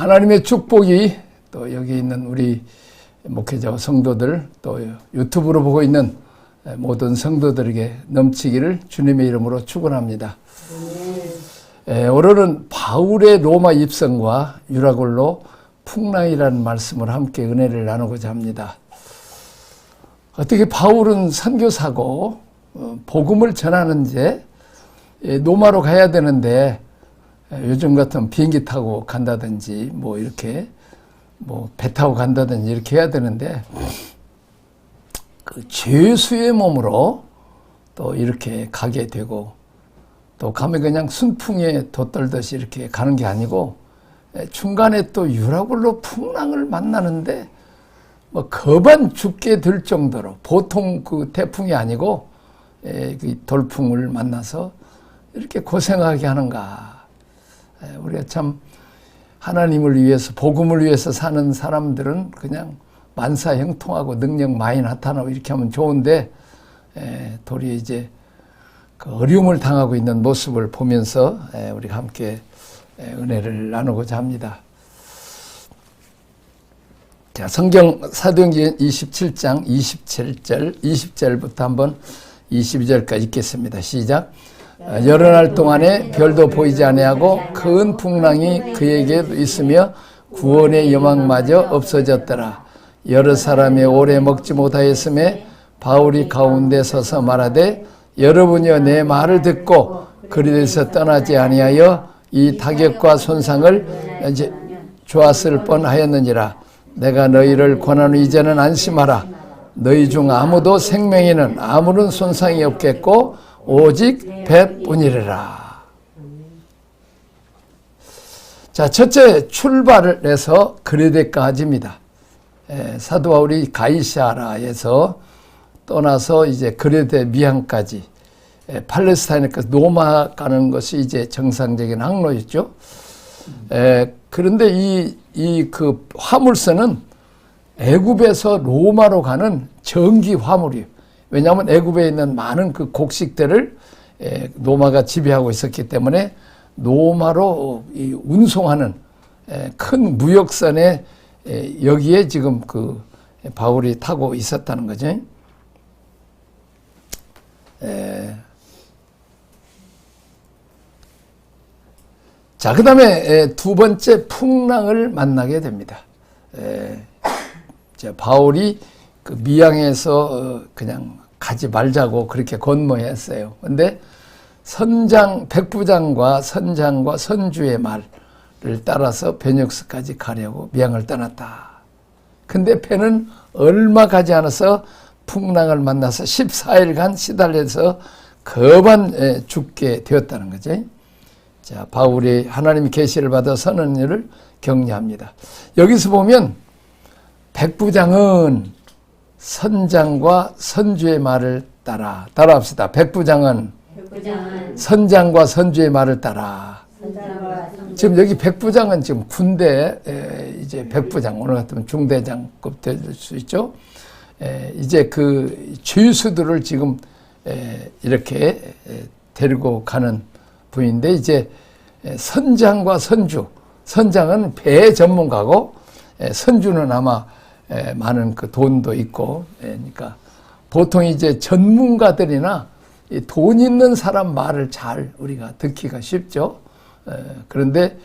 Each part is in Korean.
하나님의 축복이 또 여기 있는 우리 목회자와 성도들, 또 유튜브로 보고 있는 모든 성도들에게 넘치기를 주님의 이름으로 축원합니다. 오늘은 바울의 로마 입성과 유라굴로 풍랑이라는 말씀을 함께 은혜를 나누고자 합니다. 어떻게 바울은 선교사고 복음을 전하는데 로마로 가야 되는데 요즘 같은 비행기 타고 간다든지 뭐 이렇게 뭐 배 타고 간다든지 이렇게 해야 되는데 그 죄수의 몸으로 또 이렇게 가게 되고 또 가면 그냥 순풍에 돛떨듯이 이렇게 가는 게 아니고 중간에 또 유라굴로 풍랑을 만나는데 뭐 거반 죽게 될 정도로 보통 그 태풍이 아니고 그 돌풍을 만나서 이렇게 고생하게 하는가. 우리가 참 하나님을 위해서 복음을 위해서 사는 사람들은 그냥 만사형통하고 능력 많이 나타나고 이렇게 하면 좋은데 도리어 이제 그 어려움을 당하고 있는 모습을 보면서 우리가 함께 은혜를 나누고자 합니다. 자, 성경 사도행전 27장 20절부터 한번 22절까지 읽겠습니다. 시작. 여러 날 동안에 별도 보이지 아니하고 큰 풍랑이 그에게 있으며 구원의 여망마저 없어졌더라. 여러 사람이 오래 먹지 못하였음에 바울이 가운데 서서 말하되 여러분이여 내 말을 듣고 그리스도에서 떠나지 아니하여 이 타격과 손상을 이제 좋았을 뻔하였느니라. 내가 너희를 권하노니 이제는 안심하라. 너희 중 아무도 생명에는 아무런 손상이 없겠고 오직 배뿐이라. 자, 첫째 출발을 해서 그레데까지입니다. 사도 바울이 가이사라에서 떠나서 이제 그레데 미항까지 팔레스타인에서 로마 가는 것이 이제 정상적인 항로였죠. 그런데 이 그 화물선은 애굽에서 로마로 가는 전기 화물이에요. 왜냐하면 애굽에 있는 많은 그 곡식들을 로마가 지배하고 있었기 때문에 로마로 운송하는 큰 무역선에 여기에 지금 그 바울이 타고 있었다는 거죠. 자, 그 다음에 두 번째 풍랑을 만나게 됩니다. 바울이 그 미항에서 그냥 가지 말자고 그렇게 권모했어요. 근데 백부장과 선장과 선주의 말을 따라서 베녁스까지 가려고 미항을 떠났다. 근데 배는 얼마 가지 않아서 풍랑을 만나서 14일간 시달려서 거반 죽게 되었다는 거죠. 자, 바울이 하나님의 계시를 받아 서는 일을 격려합니다. 여기서 보면 백부장은 선장과 선주의 말을 따라합시다. 백부장은 선장과 선주의 말을 따라. 지금 여기 백부장은 지금 군대 이제 백부장, 오늘 같으면 중대장급 될 수 있죠. 이제 그 죄수들을 지금 이렇게 데리고 가는 분인데 이제 선장과 선주, 선장은 배 전문가고 선주는 아마 많은 그 돈도 있고, 그러니까 보통 이제 전문가들이나 돈 있는 사람 말을 잘 우리가 듣기가 쉽죠. 그런데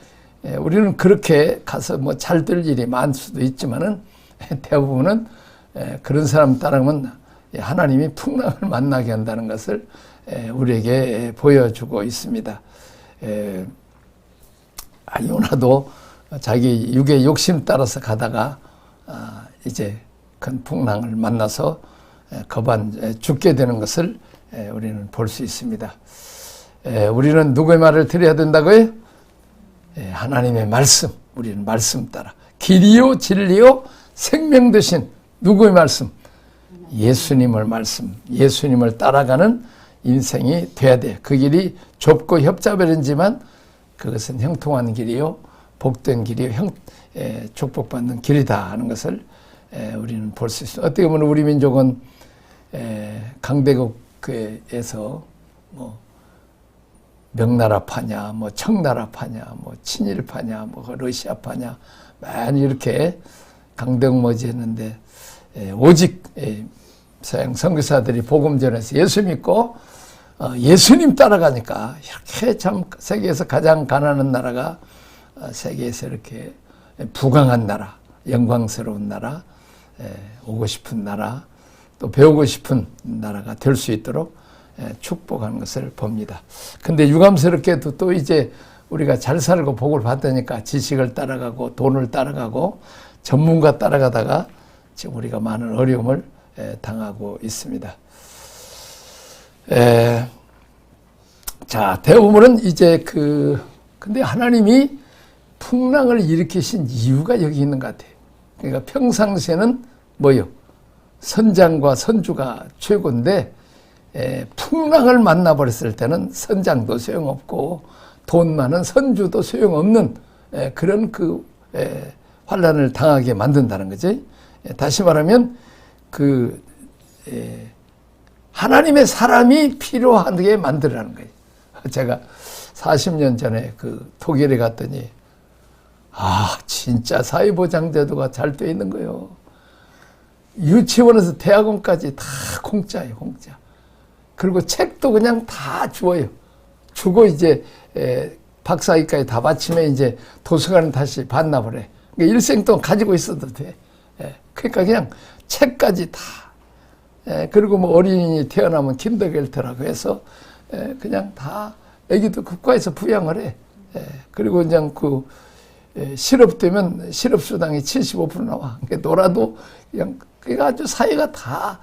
우리는 그렇게 가서 뭐 잘 될 일이 많을 수도 있지만은 대부분은 그런 사람 따르면 하나님이 풍랑을 만나게 한다는 것을 우리에게 보여주고 있습니다. 요나도 자기 육의 욕심 따라서 가다가 이제 큰 풍랑을 만나서 거반 죽게 되는 것을 우리는 볼 수 있습니다. 우리는 누구의 말을 들어야 된다고요? 하나님의 말씀, 우리는 말씀 따라 길이요 진리요 생명 되신 누구의 말씀? 예수님의 말씀, 예수님을 따라가는 인생이 돼야 돼요. 그 길이 좁고 협잡이지만 그것은 형통한 길이요 복된 길이요 축복받는 길이다 하는 것을 우리는 볼 수 있습니다. 어떻게 보면 우리 민족은 강대국에서 뭐 명나라파냐, 뭐 청나라파냐, 뭐 친일파냐, 뭐 러시아파냐, 많이 이렇게 강등머지했는데 오직 서양 선교사들이 복음 전해서 예수 믿고 예수님 따라가니까 이렇게 참 세계에서 가장 가난한 나라가 세계에서 이렇게 부강한 나라, 영광스러운 나라, 오고 싶은 나라, 또 배우고 싶은 나라가 될 수 있도록 축복하는 것을 봅니다. 근데 유감스럽게도 또 이제 우리가 잘 살고 복을 받으니까 지식을 따라가고 돈을 따라가고 전문가 따라가다가 지금 우리가 많은 어려움을 당하고 있습니다. 자, 대부분은 이제 근데 하나님이 풍랑을 일으키신 이유가 여기 있는 것 같아요. 그러니까 평상시에는 뭐요? 선장과 선주가 최고인데, 풍랑을 만나버렸을 때는 선장도 소용없고, 돈 많은 선주도 소용없는 그런 환란을 당하게 만든다는 거지. 다시 말하면, 하나님의 사람이 필요하게 만들라는 거예요. 제가 40년 전에 독일에 갔더니, 진짜 사회보장제도가 잘 돼 있는 거예요. 유치원에서 대학원까지 다 공짜예요, 공짜. 그리고 책도 그냥 다 주어요. 주고 이제, 박사학위까지 다 마치면 이제 도서관은 다시 반납을 해. 그러니까 일생 동안 가지고 있어도 돼. 그러니까 그냥 책까지 다. 그리고 뭐 어린이 태어나면 킨더겔트라고 해서, 그냥 다 애기도 국가에서 부양을 해. 그리고 그냥 실업되면 실업수당이 75% 나와. 그러니까 놀아도 그냥, 그러니까 아주 사회가 다,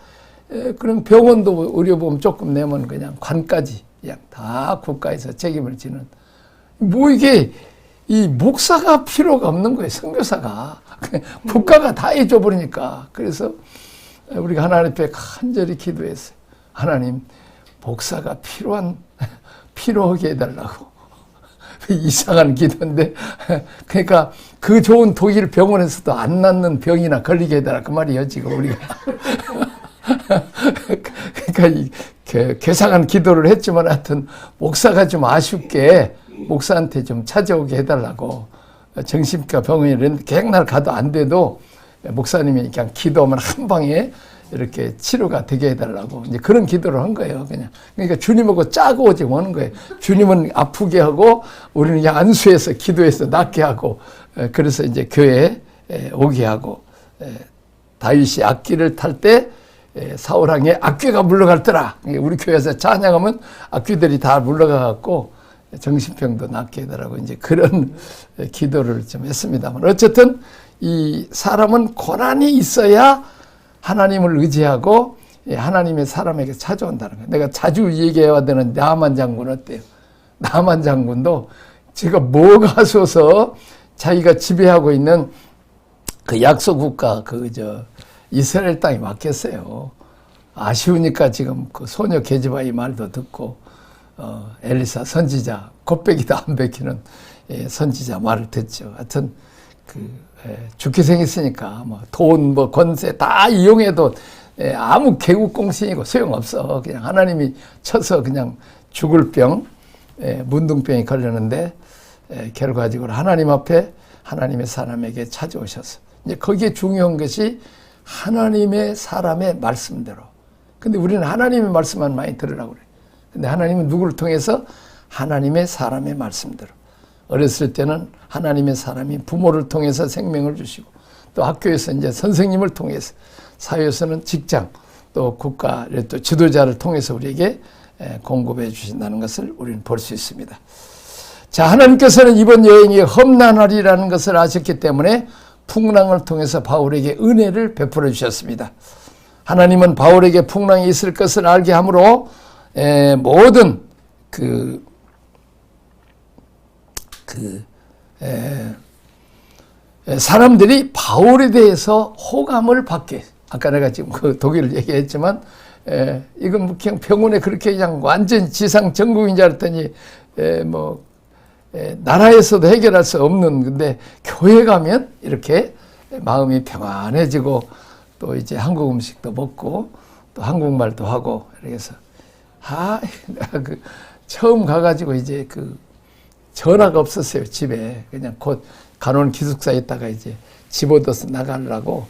그럼 병원도 의료보험 조금 내면 그냥 관까지 그냥 다 국가에서 책임을 지는. 뭐 이게, 이 목사가 필요가 없는 거예요, 선교사가. 국가가 다 해줘버리니까. 그래서 우리가 하나님 앞에 간절히 기도했어요. 하나님, 목사가 필요하게 해달라고. 이상한 기도인데, 그러니까 그 좋은 독일 병원에서도 안 낫는 병이나 걸리게 해달라. 그 말이에요, 지금 우리가. 그러니까 괴상한 기도를 했지만 하여튼 목사가 좀 아쉽게 목사한테 좀 찾아오게 해달라고. 정신과 병원에 객날 가도 안 돼도 목사님이 그냥 기도하면 한 방에 이렇게 치료가 되게 해달라고 이제 그런 기도를 한 거예요. 그냥. 그러니까 주님하고 짜고 오지 오는 거예요. 주님은 아프게 하고 우리는 그냥 안수해서 기도해서 낫게 하고 그래서 이제 교회에 오게 하고 다윗이 악기를 탈 때 사울왕에 악귀가 물러갈더라. 우리 교회에서 찬양하면 악귀들이 다 물러가 갖고 정신병도 낫게 해달라고 이제 그런 기도를 좀 했습니다만 어쨌든 이 사람은 고난이 있어야 하나님을 의지하고 하나님의 사람에게 찾아온다는 거예요. 내가 자주 얘기해야 되는 나만 장군 어때요? 나만 장군도 제가 뭐가 하소서 자기가 지배하고 있는 그 약소국가 이스라엘 땅이 맡겼어요. 아쉬우니까 지금 그 소녀 게즈바의 말도 듣고 엘리사 선지자 곱빼기도 안 베끼는 선지자 말을 듣죠. 하여튼 죽게 생겼으니까 뭐 돈, 뭐 권세 다 이용해도 아무 개국공신이고 소용없어. 그냥 하나님이 쳐서 그냥 죽을 병, 문둥병이 걸렸는데 결과적으로 하나님 앞에 하나님의 사람에게 찾아오셔서 이제 거기에 중요한 것이 하나님의 사람의 말씀대로. 근데 우리는 하나님의 말씀만 많이 들으려고 그래. 근데 하나님은 누구를 통해서? 하나님의 사람의 말씀대로. 어렸을 때는 하나님의 사람이 부모를 통해서 생명을 주시고 또 학교에서 이제 선생님을 통해서 사회에서는 직장 또 국가 또 지도자를 통해서 우리에게 공급해 주신다는 것을 우리는 볼 수 있습니다. 자, 하나님께서는 이번 여행이 험난하리라는 것을 아셨기 때문에 풍랑을 통해서 바울에게 은혜를 베풀어 주셨습니다. 하나님은 바울에게 풍랑이 있을 것을 알게 하므로 모든 사람들이 바울에 대해서 호감을 받게. 아까 내가 지금 독일을 얘기했지만 이건 뭐 그냥 병원에 그렇게 그냥 완전 지상 전국인 줄 알았더니 나라에서도 해결할 수 없는. 근데 교회 가면 이렇게 마음이 평안해지고 또 이제 한국 음식도 먹고 또 한국말도 하고 그래서 내가 처음 가가지고 이제 그 전화가 없었어요, 집에. 그냥 곧 간원 기숙사에 있다가 이제 집어넣어서 나가려고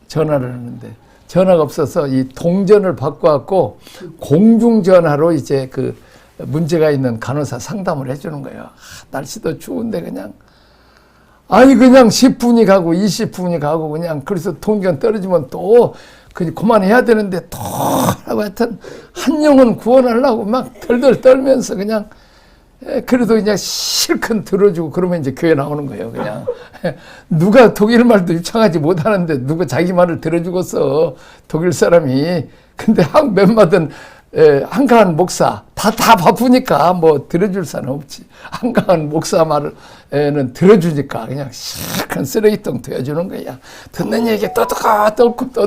전화를 하는데 전화가 없어서 이 동전을 바꿔갖고 공중전화로 이제 그 문제가 있는 간호사 상담을 해주는 거예요. 날씨도 추운데 그냥 아니 그냥 10분이 가고 20분이 가고 그냥 그래서 동전 떨어지면 또 그만해야 되는데 또 하고 하여튼 한 영혼 구원하려고 막 덜덜 떨면서 그냥 그래도 그냥 실컷 들어주고 그러면 이제 교회 나오는 거예요. 그냥 누가 독일 말도 유창하지 못하는데 누가 자기 말을 들어주고서 독일 사람이 근데 멤마든 한가한 목사 다 바쁘니까 뭐 들어줄 사람 없지. 한가한 목사 말은 들어주니까 그냥 실컷 쓰레기통 되어주는 거야. 듣는 얘기 또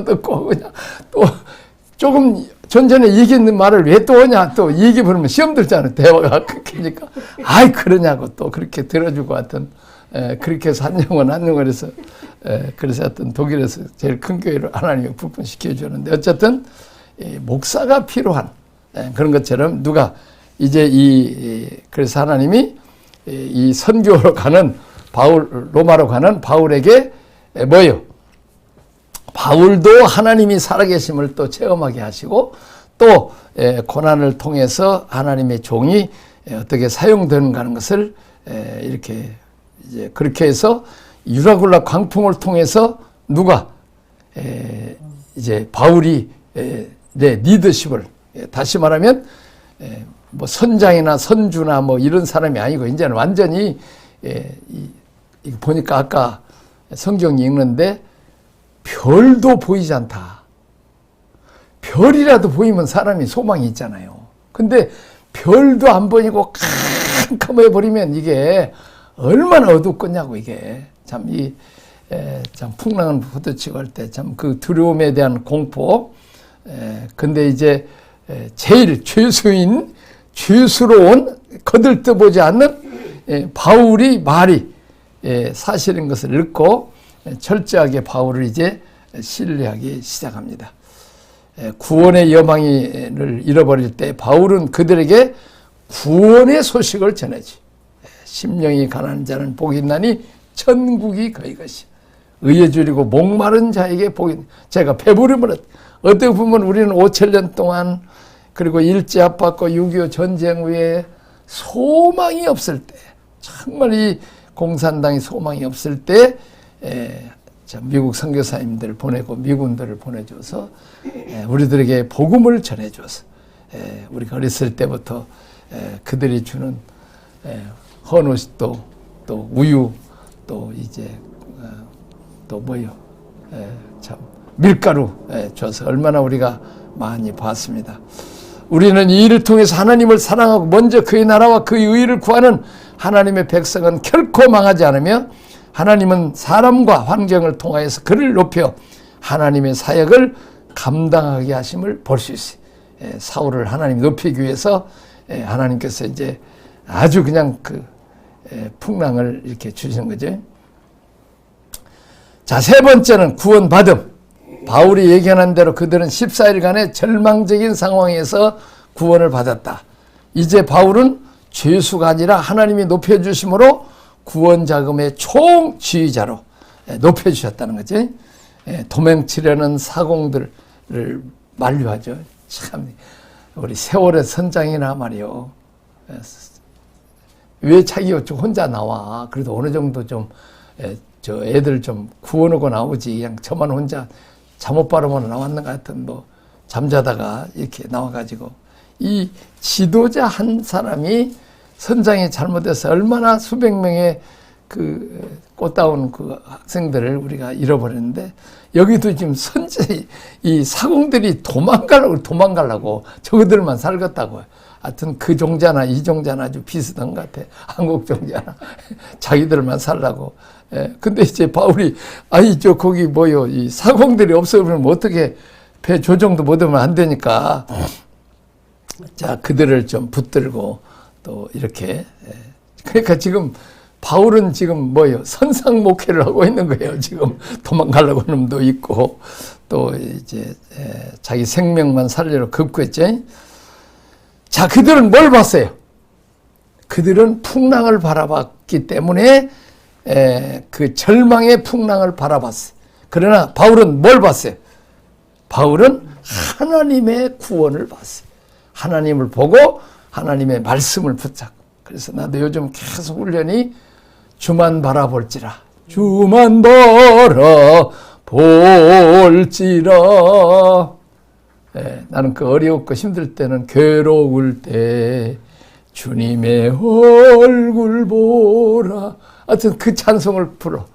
듣고 그냥 또 조금 전전에 얘기했는 말을 왜 또 하냐 또 얘기 부르면 시험 들잖아요. 대화가 끊기니까 아이 그러냐고 또 그렇게 들어주고 하여튼 그렇게 해서 한 영혼 해서 그래서 하여튼 독일에서 제일 큰 교회를 하나님이 부분시켜 주는데 어쨌든 목사가 필요한 그런 것처럼 누가 이제 그래서 하나님이 이 선교로 가는 로마로 가는 바울에게 뭐요? 바울도 하나님이 살아계심을 또 체험하게 하시고 또 고난을 통해서 하나님의 종이 어떻게 사용되는가 하는 것을 이렇게 이제 그렇게 해서 유라굴라 광풍을 통해서 누가 이제 바울이 리더십을 다시 말하면 뭐 선장이나 선주나 뭐 이런 사람이 아니고 이제는 완전히 보니까 아까 성경 읽는데 별도 보이지 않다. 별이라도 보이면 사람이 소망이 있잖아요. 근데 별도 안 보이고 캄캄해 버리면 이게 얼마나 어둡겠냐고 이게 참 참 풍랑은 부딪히고 할 때 참 그 두려움에 대한 공포. 근데 이제 제일 죄수로운 거들떠보지 않는 바울이 말이 사실인 것을 읽고 철저하게 바울을 이제 신뢰하기 시작합니다. 구원의 여망을 잃어버릴 때 바울은 그들에게 구원의 소식을 전하지. 심령이 가난한 자는 복이 있나니 천국이 그의 것이. 의에 줄이고 목마른 자에게 복이. 제가 배부르면 어떻게 보면 우리는 5,000년 동안 그리고 일제 압박과 6.25 전쟁 후에 소망이 없을 때 정말 이 공산당이 소망이 없을 때 미국 선교사님들 보내고 미군들을 보내줘서 우리들에게 복음을 전해줘서 우리가 어렸을 때부터 그들이 주는 헌옷도 또 우유 또 이제 또 뭐요 참 밀가루 줘서 얼마나 우리가 많이 봤습니다. 우리는 이 일을 통해서 하나님을 사랑하고 먼저 그의 나라와 그의 의를 구하는 하나님의 백성은 결코 망하지 않으며 하나님은 사람과 환경을 통하여서 그를 높여 하나님의 사역을 감당하게 하심을 볼 수 있어요. 사울을 하나님이 높이기 위해서 하나님께서 이제 아주 그냥 그 풍랑을 이렇게 주시는 거죠. 자, 세 번째는 구원받음. 바울이 예견한 대로 그들은 14일간의 절망적인 상황에서 구원을 받았다. 이제 바울은 죄수가 아니라 하나님이 높여주심으로 구원 자금의 총지휘자로 높여주셨다는 거지. 도망치려는 사공들을 만류하죠. 참 우리 세월의 선장이나 말이요. 왜 자기 혼자 나와? 그래도 어느 정도 좀 저 애들 좀 구워놓고 나오지. 그냥 저만 혼자 잠옷 바르면 나왔는 것 같은 뭐 잠자다가 이렇게 나와가지고 이 지도자 한 사람이 선장이 잘못해서 얼마나 수백 명의 그 꽃다운 그 학생들을 우리가 잃어버렸는데 여기도 지금 이 사공들이 도망가려고 저그들만 살겠다고. 하여튼 그 종자나 이 종자나 아주 비슷한 것 같아. 한국 종자나 자기들만 살라고. 근데 이제 바울이 거기 뭐요 이 사공들이 없어지면 어떻게 배 조정도 못하면 안 되니까 자 그들을 좀 붙들고 또 이렇게 그러니까 지금 바울은 지금 뭐요 선상 목회를 하고 있는 거예요. 지금 도망가려고 하는 놈도 있고 또 이제 자기 생명만 살리려 급구했죠. 자, 그들은 뭘 봤어요? 그들은 풍랑을 바라봤기 때문에 그 절망의 풍랑을 바라봤어요. 그러나 바울은 뭘 봤어요? 바울은 하나님의 구원을 봤어요. 하나님을 보고 하나님의 말씀을 붙잡고. 그래서 나도 요즘 계속 훈련이 주만 바라볼지라. 주만 바라볼지라. 나는 그 어렵고 힘들 때는 괴로울 때 주님의 얼굴 보라. 하여튼 그 찬송을 불러.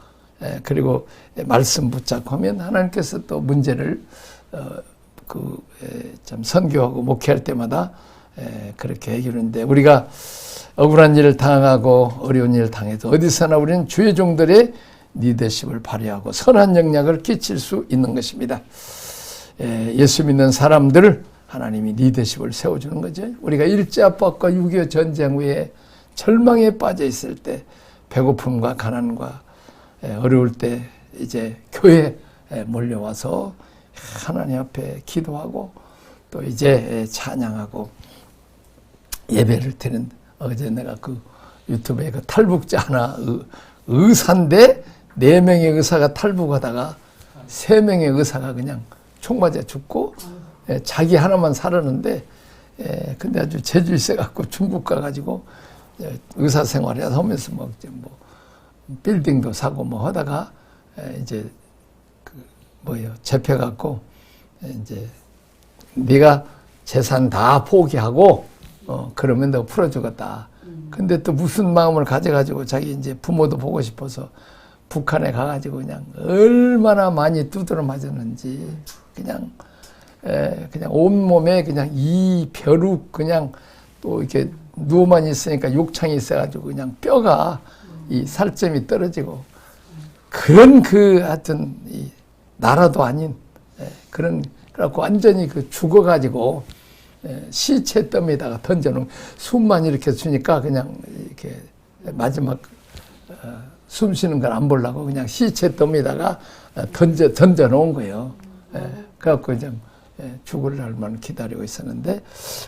그리고 말씀 붙잡고 하면 하나님께서 또 문제를 참 선교하고 목회할 때마다 그렇게 해결하는데, 우리가 억울한 일을 당하고 어려운 일을 당해도 어디서나 우리는 주의 종들의 리더십을 발휘하고 선한 영향을 끼칠 수 있는 것입니다. 예수 믿는 사람들을 하나님이 리더십을 세워주는 거죠. 우리가 일제압박과 6.25 전쟁 후에 절망에 빠져 있을 때, 배고픔과 가난과 어려울 때 이제 교회에 몰려와서 하나님 앞에 기도하고 또 이제 찬양하고 예배를 드린, 어제 내가 그 유튜브에 그 탈북자 하나, 의사인데 4명의 의사가 탈북하다가 3명의 의사가 그냥 총 맞아 죽고, 자기 하나만 살았는데, 근데 아주 재주 있어갖고 중국 가가지고 의사 생활을 하면서 뭐 빌딩도 사고 뭐 하다가 이제 잡혀갖고 이제 네가 재산 다 포기하고 그러면 내가 풀어주겠다. 근데 또 무슨 마음을 가져가지고 자기 이제 부모도 보고 싶어서 북한에 가가지고 그냥 얼마나 많이 두드러 맞았는지 그냥 온몸에 그냥 이 벼룩 그냥 또 이렇게 누워만 있으니까 욕창이 있어가지고 그냥 뼈가 이 살점이 떨어지고 그런 하여튼 이 나라도 아닌 그런 그래갖고 완전히 죽어가지고 시체 더미에다가 던져놓은 숨만 이렇게 주니까 그냥 이렇게 마지막 숨 쉬는 걸 안 보려고 그냥 시체 더미에다가 던져놓은 거예요. 그래갖고 이제 죽을 날만 기다리고 있었는데,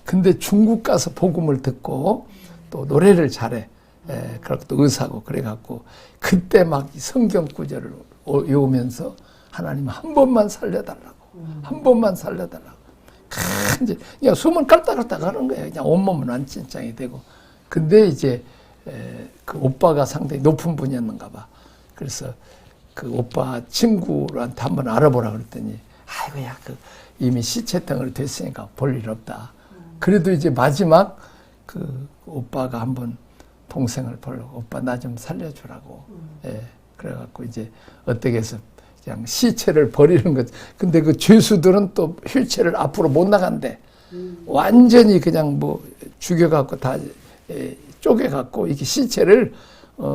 근데 중국 가서 복음을 듣고 또 노래를 잘해. 그리고 또 의사고 그래갖고 그때 막 성경 구절을 외우면서 하나님 한 번만 살려달라고, 한 번만 살려달라고. 이제 그냥 숨을 깔딱깔딱 하는 거예요. 그냥 온몸은 완진창이 되고. 근데 이제 그 오빠가 상당히 높은 분이었는가 봐. 그래서 그 오빠 친구한테 한번 알아보라 그랬더니, 아이고야, 이미 시체덩어리 됐으니까 볼 일 없다. 그래도 이제 마지막 그 오빠가 한번 동생을 보려고, 오빠 나 좀 살려주라고. 그래갖고 이제 어떻게 해서 그냥 시체를 버리는 거지. 근데 그 죄수들은 또 휠체어를 앞으로 못 나간대. 완전히 그냥 죽여갖고 다 쪼개갖고 이렇게 시체를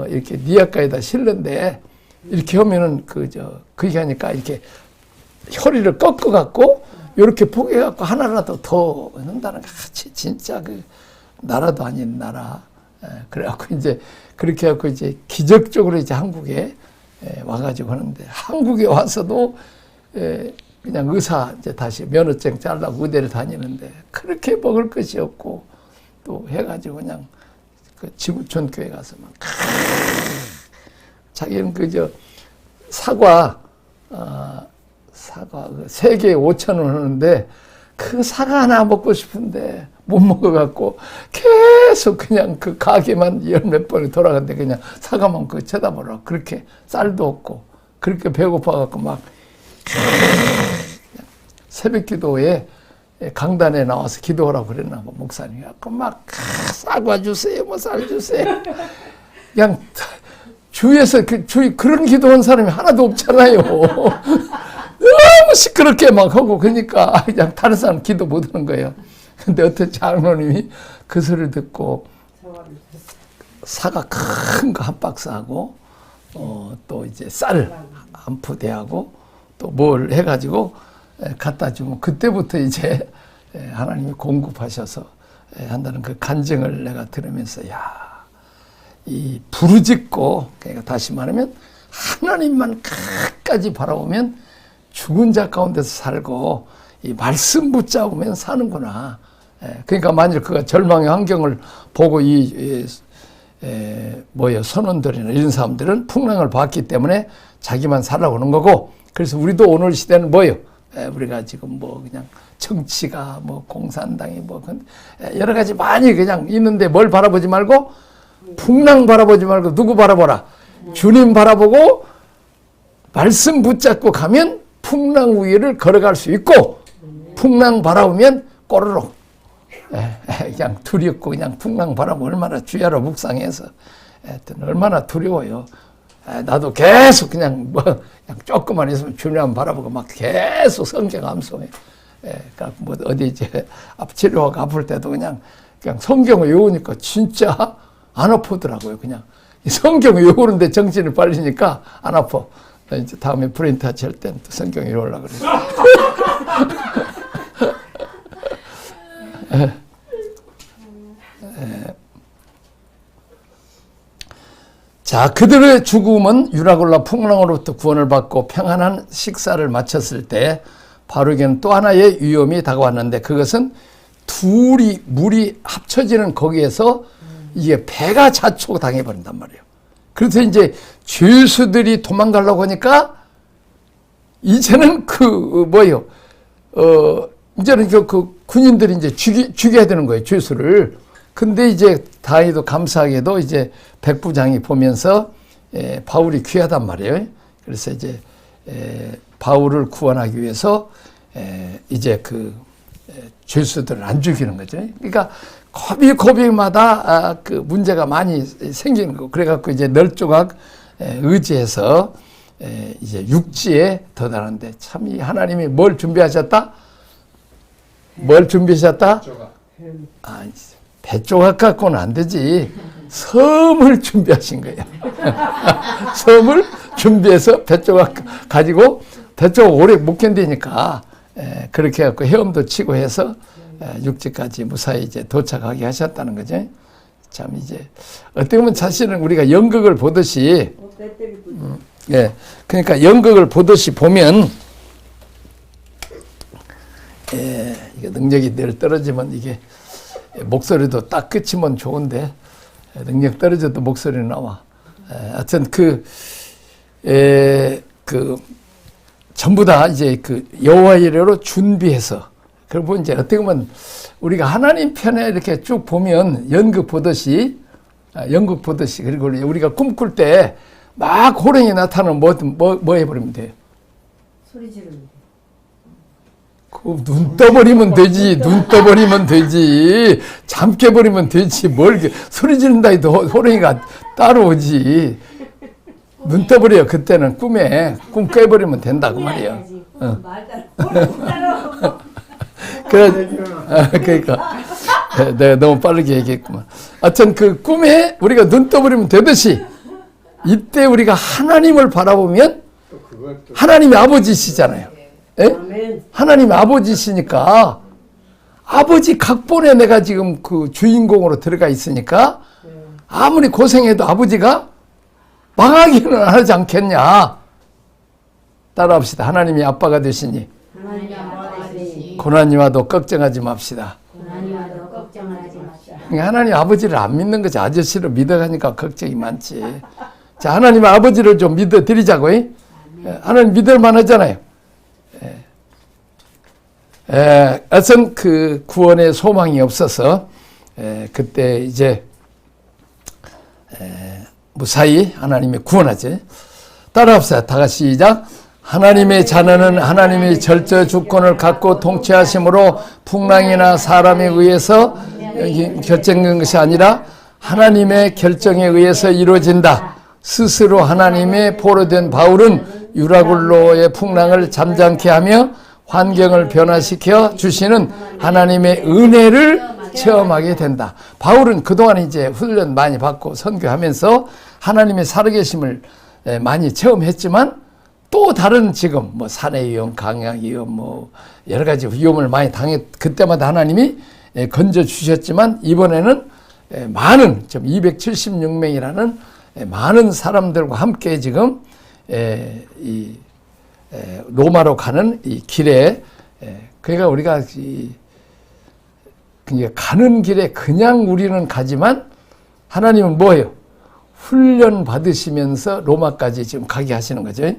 이렇게 니아가에다 실는데, 이렇게 하면은 그게 하니까 이렇게 허리를 꺾어갖고 이렇게 포개갖고 하나라도 더 한다는 거 같이 진짜 나라도 아닌 나라. 그래갖고 이제 그렇게 해갖고 이제 기적적으로 이제 한국에 와가지고 하는데, 한국에 와서도 그냥 의사 이제 다시 면허증 짜려고 의대를 다니는데 그렇게 먹을 것이 없고 또 해가지고 그냥 지구촌 교회 가서 막 자기는 사과 세개에 5,000원 하는데 그 사과 하나 먹고 싶은데 못 먹어갖고 계속 그냥 그 가게만 10몇 번이 돌아갔는데 그냥 사과만 쳐다보라고. 그렇게 쌀도 없고 그렇게 배고파갖고 막 새벽 기도에 강단에 나와서 기도하라고 그랬나 봐, 목사님이. 막 사과 주세요, 쌀 주세요. 그냥 주위에서 그런 기도한 사람이 하나도 없잖아요. 너무 시끄럽게 막 하고, 그러니까 그냥 다른 사람 기도 못 하는 거예요. 근데 어떤 장로님이 그 소리를 듣고 사과 큰 거 한 박스하고 또 이제 쌀 한 푸대하고 또 뭘 해가지고 갖다 주면, 그때부터 이제 하나님이 공급하셔서 한다는 그 간증을 내가 들으면서, 이 부르짖고, 그러니까 다시 말하면 하나님만 끝까지 바라보면 죽은 자 가운데서 살고 이 말씀 붙잡으면 사는구나. 그러니까 만일 그가 절망의 환경을 보고 선원들이나 이런 사람들은 풍랑을 봤기 때문에 자기만 살아오는 거고, 그래서 우리도 오늘 시대는 우리가 지금 그냥 정치가 공산당이 여러 가지 많이 그냥 있는데 뭘 바라보지 말고, 풍랑 바라보지 말고 누구 바라보라? 주님 바라보고 말씀 붙잡고 가면 풍랑 위를 걸어갈 수 있고, 풍랑 바라보면 꼬르륵 그냥 두렵고 그냥 풍랑 바라보면 얼마나 주야로 묵상해서 얼마나 두려워요. 나도 계속 그냥 조금만 있으면 주님 바라보고 막 계속 성경 암송해. 그러니까 어디 이제 치료하고 아플 때도 그냥 성경을 외우니까 진짜 안 아프더라고요. 그냥 성경을 외우는데 정신이 빨리니까 안 아파. 이제 다음에 프린트 할 때는 또 성경 외우려고 그래요. 자, 그들의 죽음은 유라굴라 풍랑으로부터 구원을 받고 평안한 식사를 마쳤을 때 바로에게는 또 하나의 위험이 다가왔는데, 그것은 물이 합쳐지는 거기에서 이게 배가 자초당해버린단 말이에요. 그래서 이제 죄수들이 도망가려고 하니까 이제는 이제는 그 군인들이 이제 죽여야 되는 거예요, 죄수를. 근데 이제 다행히도 감사하게도 이제 백부장이 보면서 바울이 귀하단 말이에요. 그래서 이제 바울을 구원하기 위해서 이제 죄수들을 안 죽이는 거죠. 그러니까 고비고비마다 그 문제가 많이 생기는 거. 그래갖고 이제 널조각 의지해서 이제 육지에 더다는데, 참 이 하나님이 뭘 준비하셨다? 뭘 준비하셨다? 배 조각 갖고는 안 되지. 섬을 준비하신 거예요. 섬을 준비해서 배 조각 가지고, 배 조각 오래 못 견디니까 그렇게 해갖고 헤엄도 치고 해서 육지까지 무사히 이제 도착하게 하셨다는 거죠. 참 이제 어떻게 보면 사실은 우리가 연극을 보듯이, 그러니까 연극을 보듯이 보면, 이게 능력이 늘 떨어지면 이게 목소리도 딱 끝이면 좋은데 능력 떨어져도 목소리 나와. 하여튼 전부 다 이제 여호와의 이름으로 준비해서, 그리고 이제 어떻게 보면 우리가 하나님 편에 이렇게 쭉 보면 연극 보듯이, 그리고 우리가 꿈꿀 때 막 호랭이 나타나면 뭐 해버리면 돼요? 소리 지르면 돼. 눈 떠버리면 되지. 눈 떠버리면 되지. 잠 깨버리면 되지. 뭘 소리 지른다 해도 호랭이가 따라오지. 눈 떠버려. 그때는 꿈 깨버리면 된다 그 말이에요. 그러니까 내가 너무 빠르게 얘기했구만. 하여튼 꿈에 우리가 눈 떠버리면 되듯이, 이때 우리가 하나님을 바라보면 하나님이 아버지시잖아요. 하나님이 아버지시니까, 아버지 각본에 내가 지금 주인공으로 들어가 있으니까 아무리 고생해도 아버지가 망하기는 안 하지 않겠냐. 따라합시다. 하나님이 아빠가 되시니 고난이 와도 걱정하지 맙시다. 하나님 아버지를 안 믿는 거지. 아저씨를 믿어가니까 걱정이 많지. 자, 하나님 아버지를 좀 믿어드리자고. 하나님 믿을만 하잖아요. 하여튼 구원의 소망이 없어서 그때 이제 무사히 하나님이 구원하지. 따라합시다. 다 같이 시작. 하나님의 자녀는 하나님의 절대 주권을 갖고 통치하심으로 풍랑이나 사람에 의해서 결정된 것이 아니라 하나님의 결정에 의해서 이루어진다. 스스로 하나님의 포로된 바울은 유라굴로의 풍랑을 잠잠케 하며 환경을 변화시켜 주시는 하나님의 은혜를 체험하게 된다. 바울은 그동안 이제 훈련 많이 받고 선교하면서 하나님의 살아계심을 많이 체험했지만, 또 다른 지금 산의 위험, 강약 위험, 여러 가지 위험을 많이 그때마다 하나님이 건져 주셨지만, 이번에는 많은, 지금 276명이라는 많은 사람들과 함께 지금 로마로 가는 이 길에, 그러니까 우리가 그러니까 가는 길에 그냥 우리는 가지만 하나님은 뭐예요? 훈련 받으시면서 로마까지 지금 가게 하시는 거죠.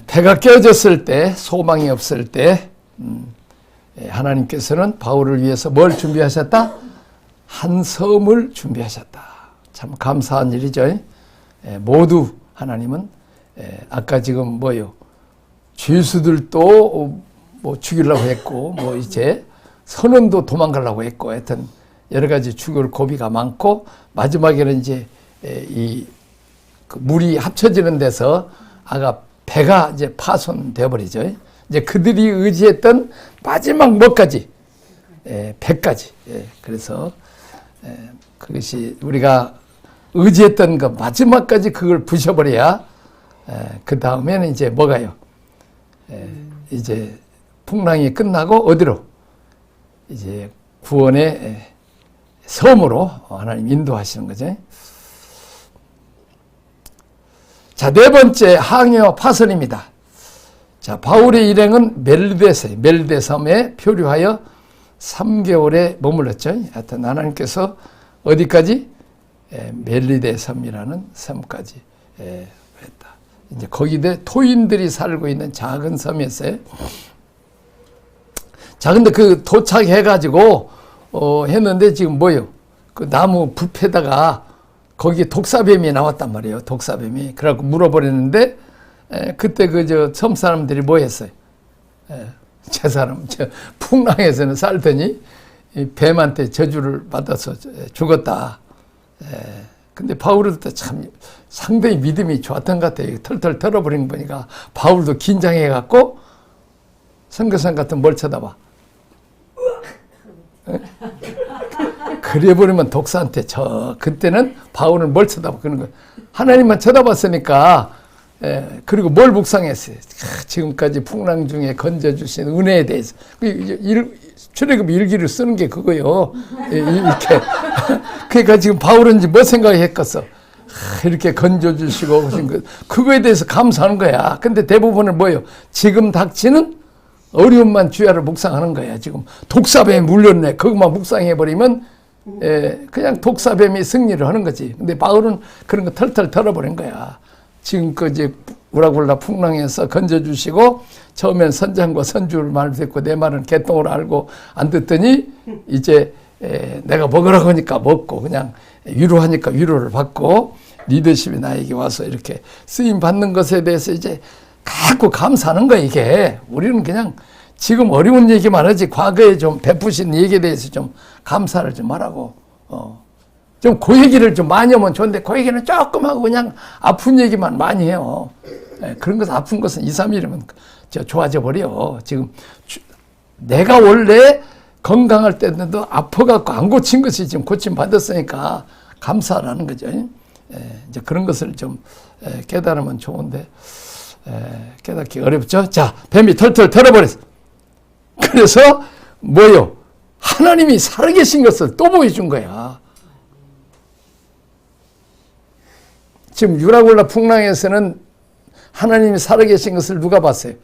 배가 깨어졌을 때, 소망이 없을 때 하나님께서는 바울을 위해서 뭘 준비하셨다? 한 섬을 준비하셨다. 참 감사한 일이죠. 모두 하나님은 아까 지금 뭐요? 죄수들도 뭐 죽이려고 했고, 뭐 이제 선원도 도망가려고 했고, 하여튼 여러 가지 죽을 고비가 많고, 마지막에는 이제 그 물이 합쳐지는 데서 아까 배가 이제 파손되어 버리죠. 이제 그들이 의지했던 마지막 뭐까지? 배까지. 그래서 그것이 우리가 의지했던 그 마지막까지 그걸 부셔버려야 그 다음에는 이제 뭐가요? 이제 풍랑이 끝나고 어디로? 이제 구원의 섬으로 하나님 인도하시는 거죠. 자, 네 번째 항해와 파선입니다. 자, 바울의 일행은 멜리데 섬에 표류하여 3개월에 머물렀죠. 하여튼 하나님께서 어디까지? 멜리데 섬이라는 섬까지 했다. 이제 거기에 토인들이 살고 있는 작은 섬이었어요. 자, 근데 그 도착해가지고 했는데 지금 뭐요? 그 나무 붓에다가 거기에 독사뱀이 나왔단 말이에요. 독사뱀이. 그래갖고 물어버렸는데 그때 그 섬 사람들이 뭐 했어요? 저 사람 풍랑에서는 살더니 이 뱀한테 저주를 받아서 죽었다. 근데 바울은 또 참 상당히 믿음이 좋았던 것 같아요. 털털 털어버린 거 보니까 바울도 긴장해갖고 선교사님 같은 뭘 쳐다봐. 그래버리면 독사한테 그때는 바울은 뭘 쳐다봐. 그런 거 하나님만 쳐다봤으니까. 그리고 뭘 묵상했어요? 지금까지 풍랑 중에 건져주신 은혜에 대해서. 출애굽 일기를 쓰는 게 그거요. 이렇게. 그러니까 지금 바울은 뭐 생각했겠어? 이렇게 건져주시고, 그거에 대해서 감사하는 거야. 근데 대부분은 뭐예요? 지금 닥치는 어려움만 주야를 묵상하는 거야. 지금 독사뱀에 물렸네. 그것만 묵상해버리면, 그냥 독사뱀이 승리를 하는 거지. 근데 바울은 그런 거 털털 털어버린 거야. 지금까지 우라굴라 풍랑에서 건져주시고 처음엔 선장과 선주를 말 듣고 내 말은 개똥으로 알고 안 듣더니 이제 내가 먹으라고 하니까 먹고 그냥 위로하니까 위로를 받고 리더십이 나에게 와서 이렇게 쓰임 받는 것에 대해서 이제 갖고 감사하는 거야. 이게 우리는 그냥 지금 어려운 얘기만 하지 과거에 좀 베푸신 얘기에 대해서 좀 감사를 좀 하라고. 좀 그 얘기를 좀 많이 하면 좋은데 그 얘기는 조금 하고 그냥 아픈 얘기만 많이 해요. 그런 것은 아픈 것은 2, 3일이면 좋아져 버려. 지금 내가 원래 건강할 때도 아파갖고 안 고친 것이 지금 고침 받았으니까 감사라는 거죠. 이제 그런 것을 좀 깨달으면 좋은데 깨닫기 어렵죠. 자, 뱀이 털털 털어버렸어. 그래서 뭐요? 하나님이 살아계신 것을 또 보여준 거야. 지금 유라굴라 풍랑에서는 하나님이 살아계신 것을 누가 봤어요?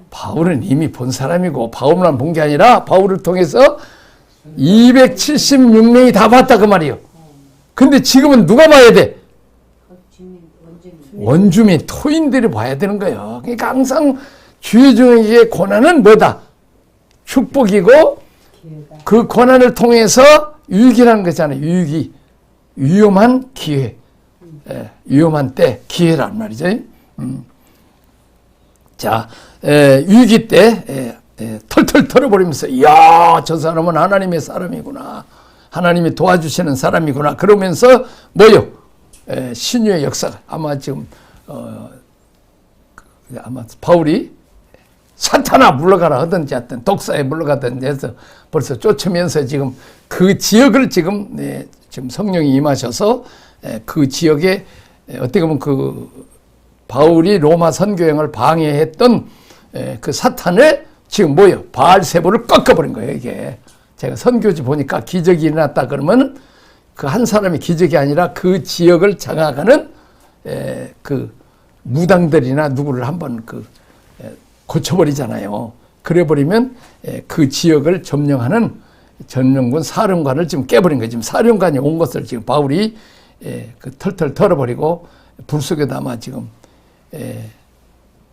바울은 이미 본 사람이고 바울만 본 게 아니라 바울을 통해서 276명이 다 봤다 그 말이에요. 근데 지금은 누가 봐야 돼? 원주민, 토인들이 봐야 되는 거예요. 그러니까 항상 주의 종에게 고난은 뭐다? 축복이고 그 고난을 통해서 유익이라는 거잖아요. 유익이. 위험한 기회, 위험한 때 기회란 말이죠. 자, 위기 때 털털 털어버리면서 이야 저 사람은 하나님의 사람이구나. 하나님이 도와주시는 사람이구나. 그러면서 뭐요? 신유의 역사가 아마 지금 아마 바울이 사탄아 물러가라 하든지 하여튼 독사에 물러가든지 해서 벌써 쫓으면서 지금 그 지역을 지금 지금 성령이 임하셔서 그 지역에 어떻게 보면 그 바울이 로마 선교행을 방해했던 그 사탄을 지금 뭐예요? 바알세보를 꺾어버린 거예요. 이게 제가 선교지 보니까 기적이 일어났다 그러면 그 한 사람의 기적이 아니라 그 지역을 장악하는 그 무당들이나 누구를 한번 고쳐버리잖아요. 그래버리면 그 지역을 점령하는 전령군 사령관을 지금 깨버린 거예요. 지금 사령관이 온 것을 지금 바울이 그 털털 털어버리고 불 속에다 아마 지금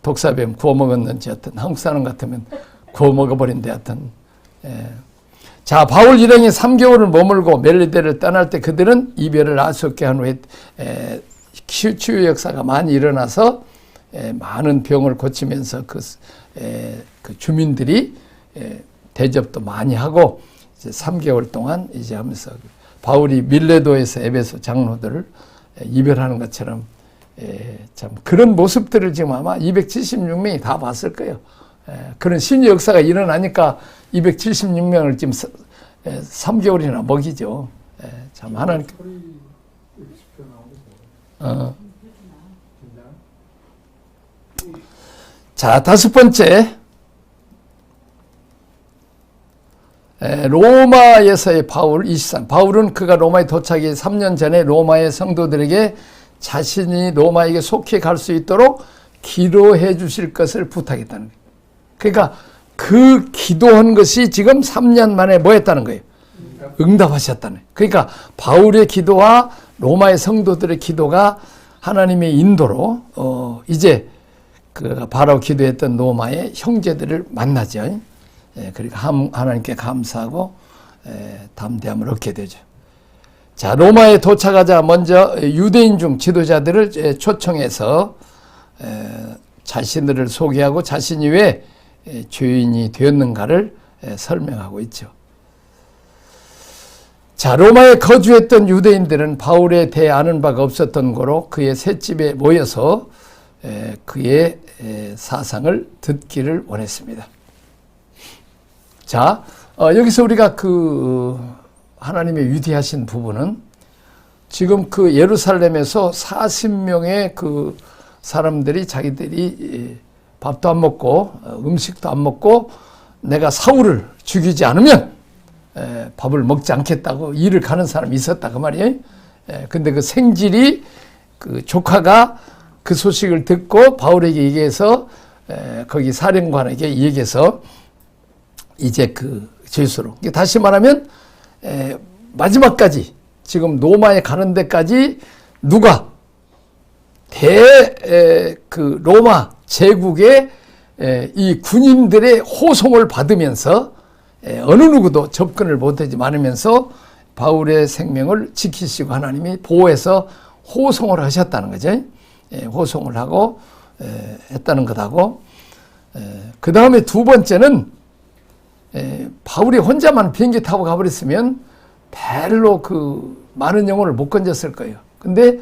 독사뱀 구워 먹었는지 하여튼 한국 사람 같으면 구워 먹어버린데 하여튼 자, 바울 일행이 3개월을 머물고 멜리데를 떠날 때 그들은 이별을 알 수 없게 한 후에 치유 역사가 많이 일어나서 많은 병을 고치면서 그 주민들이 대접도 많이 하고 이제 3개월 동안 이제 하면서 바울이 밀레도에서 에베소 장로들을 이별하는 것처럼 참 그런 모습들을 지금 아마 276명이 다 봤을 거예요. 그런 신의 역사가 일어나니까 276명을 지금 3개월이나 먹이죠. 참 하나님. 자, 5번째. 로마에서의 바울 23. 바울은 그가 로마에 도착하기 3년 전에 로마의 성도들에게 자신이 로마에게 속히 갈 수 있도록 기도해 주실 것을 부탁했다는 거예요. 그러니까 그 기도한 것이 지금 3년 만에 뭐 했다는 거예요? 응답하셨다는 거예요. 그러니까 바울의 기도와 로마의 성도들의 기도가 하나님의 인도로 이제 그 바로 기도했던 로마의 형제들을 만나죠. 그러니까 하나님께 감사하고 담대함을 얻게 되죠. 자, 로마에 도착하자 먼저 유대인 중 지도자들을 초청해서 자신들을 소개하고 자신이 왜 죄인이 되었는가를 설명하고 있죠. 자, 로마에 거주했던 유대인들은 바울에 대해 아는 바가 없었던 거로 그의 셋집에 모여서 그의 사상을 듣기를 원했습니다. 자, 여기서 우리가 그 하나님의 위대하신 부분은 지금 그 예루살렘에서 40명의 그 사람들이 자기들이 밥도 안 먹고 음식도 안 먹고 내가 사울을 죽이지 않으면 밥을 먹지 않겠다고 일을 가는 사람이 있었다 그 말이에요. 근데 그 생질이 그 조카가 그 소식을 듣고 바울에게 얘기해서 거기 사령관에게 얘기해서 이제 그 죄수로 다시 말하면 마지막까지 지금 로마에 가는 데까지 누가 그 로마 제국의 이 군인들의 호송을 받으면서 어느 누구도 접근을 못하지 않으면서 바울의 생명을 지키시고 하나님이 보호해서 호송을 하셨다는 거죠. 호송을 하고 했다는 것하고 그 다음에 두 번째는 바울이 혼자만 비행기 타고 가버렸으면 별로 그 많은 영혼을 못 건졌을 거예요. 근데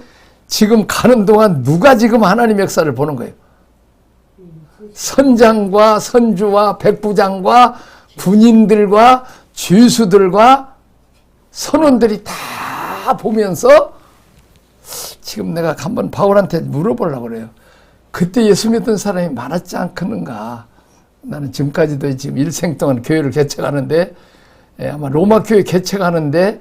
지금 가는 동안 누가 지금 하나님 역사를 보는 거예요? 선장과 선주와 백부장과 군인들과 죄수들과 선원들이 다 보면서 지금 내가 한번 바울한테 물어보려고 그래요. 그때 예수 믿던 사람이 많았지 않겠는가? 나는 지금까지도 지금 일생 동안 교회를 개척하는데 아마 로마 교회 개척하는데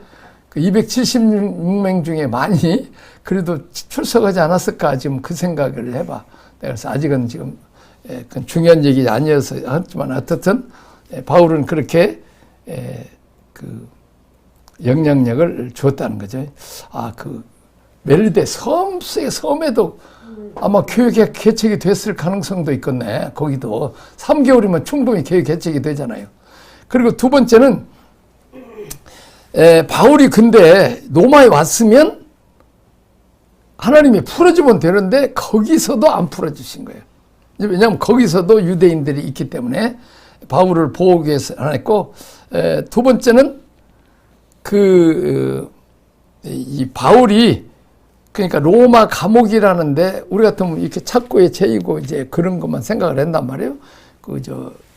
그 276명 중에 많이 그래도 출석하지 않았을까 지금 그 생각을 해봐. 그래서 아직은 지금 그 중요한 얘기 아니어서 하지만 어떻든 바울은 그렇게 그 영향력을 줬다는 거죠. 그 멜리데 섬에도 아마 교회 개척이 됐을 가능성도 있겠네. 거기도 3개월이면 충분히 교회 개척이 되잖아요. 그리고 두 번째는 바울이 근데 로마에 왔으면 하나님이 풀어주면 되는데 거기서도 안 풀어주신 거예요. 왜냐하면 거기서도 유대인들이 있기 때문에 바울을 보호하기 위해서 안 했고, 두 번째는 이 바울이 그러니까 로마 감옥이라는데 우리 같으면 이렇게 착고에 채이고 이제 그런 것만 생각을 한단 말이에요.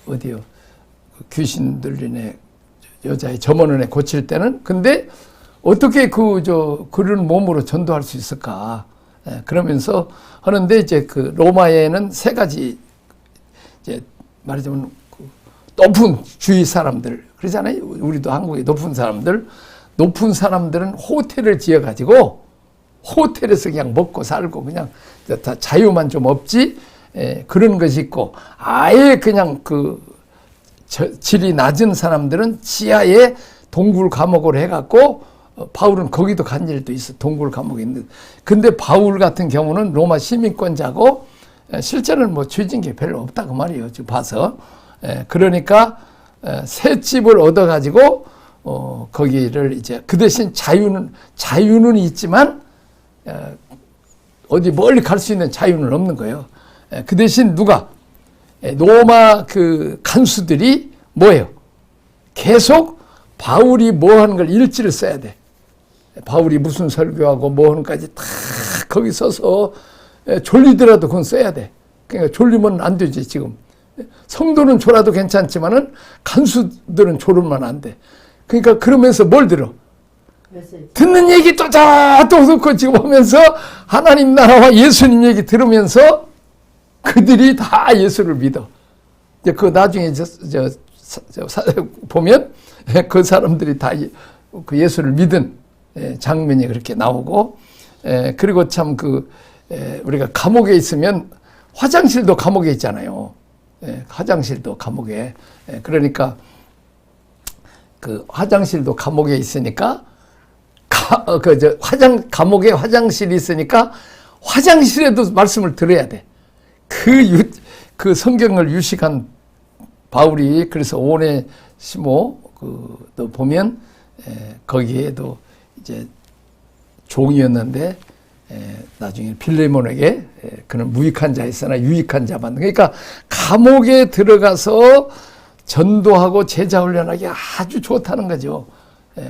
어디요? 귀신 들린 여자의 점원을 고칠 때는. 근데 어떻게 그런 몸으로 전도할 수 있을까? 그러면서 하는데 이제 그 로마에는 세 가지 이제 말하자면 높은 주위 사람들 그러잖아요. 우리도 한국의 높은 사람들은 호텔을 지어가지고 호텔에서 그냥 먹고 살고 그냥 다 자유만 좀 없지 그런 것이 있고, 아예 그냥 그 질이 낮은 사람들은 지하에 동굴 감옥으로 해갖고 바울은 거기도 간 일도 있어. 동굴 감옥에 있는데. 근데 바울 같은 경우는 로마 시민권자고 실제로는 뭐 죄진 게 별로 없다 그 말이에요. 지금 봐서. 그러니까 새 집을 얻어가지고 거기를 이제 그 대신 자유는 있지만 어디 멀리 갈 수 있는 자유는 없는 거예요. 그 대신 누가 로마 그 간수들이 뭐예요? 계속 바울이 뭐 하는 걸 일지를 써야 돼. 바울이 무슨 설교하고 뭐 하는까지 다 거기 써서 졸리더라도 그건 써야 돼. 그러니까 졸리면 안 되지 지금. 성도는 졸아도 괜찮지만은 간수들은 졸으면 안 돼. 그러니까 그러면서 뭘 들어? 듣는 얘기 또 듣고 지금 하면서 하나님 나라와 예수님 얘기 들으면서 그들이 다 예수를 믿어. 그 나중에 보면 그 사람들이 다 그 예수를 믿은 장면이 그렇게 나오고, 그리고 참 우리가 감옥에 있으면 화장실도 감옥에 있잖아요. 화장실도 감옥에. 그러니까 그 화장실도 감옥에 있으니까 감옥에 화장실이 있으니까 화장실에도 말씀을 들어야 돼. 그 성경을 유식한 바울이 그래서 오네시모 또 보면 거기에도 이제 종이었는데 나중에 빌레몬에게 그는 무익한 자였으나 유익한 자만. 그러니까 감옥에 들어가서 전도하고 제자 훈련하기 아주 좋다는 거죠.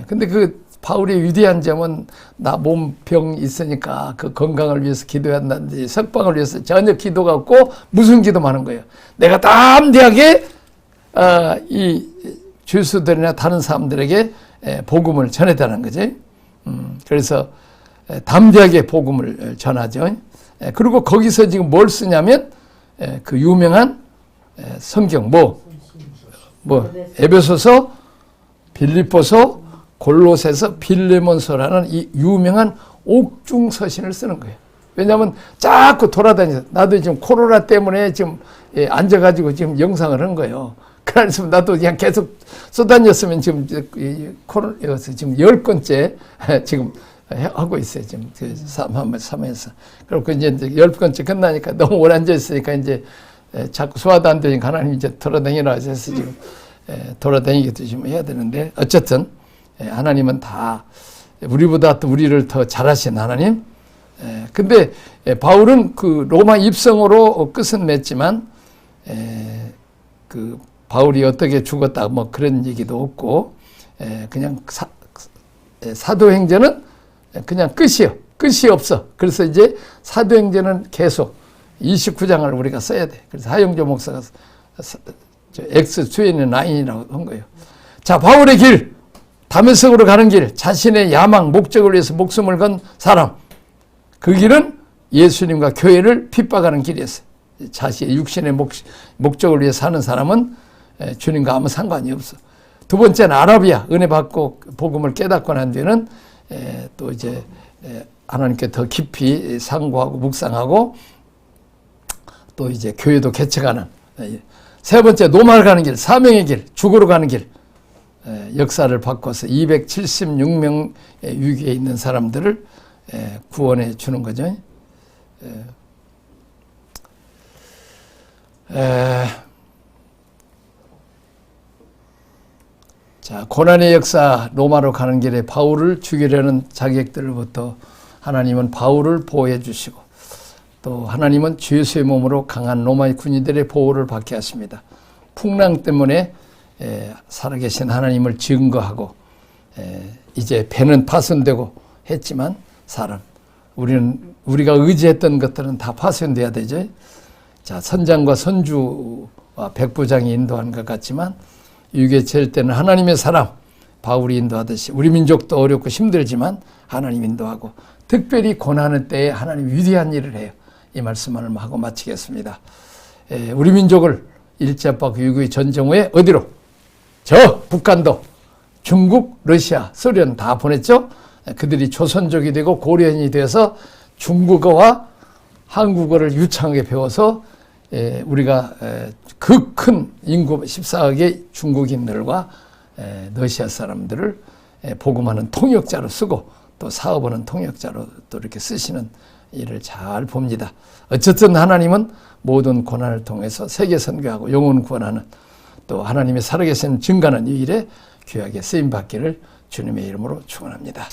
근데 그 바울의 위대한 점은 나 몸병 있으니까 그 건강을 위해서 기도해야 한다든지 석방을 위해서 전혀 기도가 없고 무슨 기도만 하는 거예요. 내가 담대하게 이 죄수들이나 다른 사람들에게 복음을 전해달라는 거지. 그래서 담대하게 복음을 전하죠. 그리고 거기서 지금 뭘 쓰냐면 그 유명한 성경 에베소서, 빌립보서, 골로새서, 빌레몬서라는 이 유명한 옥중 서신을 쓰는 거예요. 왜냐하면 자꾸 돌아다니서 나도 지금 코로나 때문에 지금 앉아가지고 지금 영상을 한 거예요. 그래서 나도 그냥 계속 쏘다녔으면 지금 코로나에서 지금 10건째 지금 하고 있어요. 지금 그 3회에서. 그리고 이제 10건째 끝나니까 너무 오래 앉아있으니까 이제 자꾸 소화도 안 되니까 하나님 이제 돌아다니라 해서 지금 돌아다니기도 좀 해야 되는데, 어쨌든 하나님은 다 우리보다 또 우리를 더 잘하신 하나님. 근데 바울은 그 로마 입성으로 끝은 맺지만 그 바울이 어떻게 죽었다 뭐 그런 얘기도 없고, 그냥 사도행전은 그냥 끝이 없어. 그래서 이제 사도행전은 계속 29장을 우리가 써야 돼. 그래서 하영조 목사가 X29이라고 한 거예요. 자, 바울의 길, 다메섹으로 가는 길, 자신의 야망, 목적을 위해서 목숨을 건 사람. 그 길은 예수님과 교회를 핍박하는 길이었어요. 자신의 육신의 목적을 위해 사는 사람은 주님과 아무 상관이 없어. 두 번째는 아라비아, 은혜 받고 복음을 깨닫고 난 뒤에는 또 이제 하나님께 더 깊이 상고하고 묵상하고 또 이제 교회도 개척하는. 세 번째, 노마를 가는 길, 사명의 길, 죽으러 가는 길. 역사를 바꿔서 276명 위기에 있는 사람들을 구원해 주는 거죠. 자, 고난의 역사, 로마로 가는 길에 바울을 죽이려는 자객들로부터 하나님은 바울을 보호해 주시고, 또 하나님은 죄수의 몸으로 강한 로마의 군인들의 보호를 받게 하십니다. 풍랑 때문에 살아계신 하나님을 증거하고, 이제 배는 파손되고 했지만 우리가 의지했던 것들은 다 파손돼야 되죠. 자, 선장과 선주와 백부장이 인도한 것 같지만 유괴될 때는 하나님의 사람 바울이 인도하듯이 우리 민족도 어렵고 힘들지만 하나님 인도하고, 특별히 고난의 때에 하나님 위대한 일을 해요. 이 말씀을 하고 마치겠습니다. 우리 민족을 일제압박 위구의 전쟁 후에 어디로? 저 북한도 중국, 러시아, 소련 다 보냈죠. 그들이 조선족이 되고 고려인이 되어서 중국어와 한국어를 유창하게 배워서 우리가 그 큰 인구 14억의 중국인들과 러시아 사람들을 복음하는 통역자로 쓰고 또 사업하는 통역자로 또 이렇게 쓰시는 일을 잘 봅니다. 어쨌든 하나님은 모든 고난을 통해서 세계 선교하고 영혼 구원하는 또 하나님의 살아계신 증가하는 이 일에 귀하게 쓰임받기를 주님의 이름으로 축원합니다.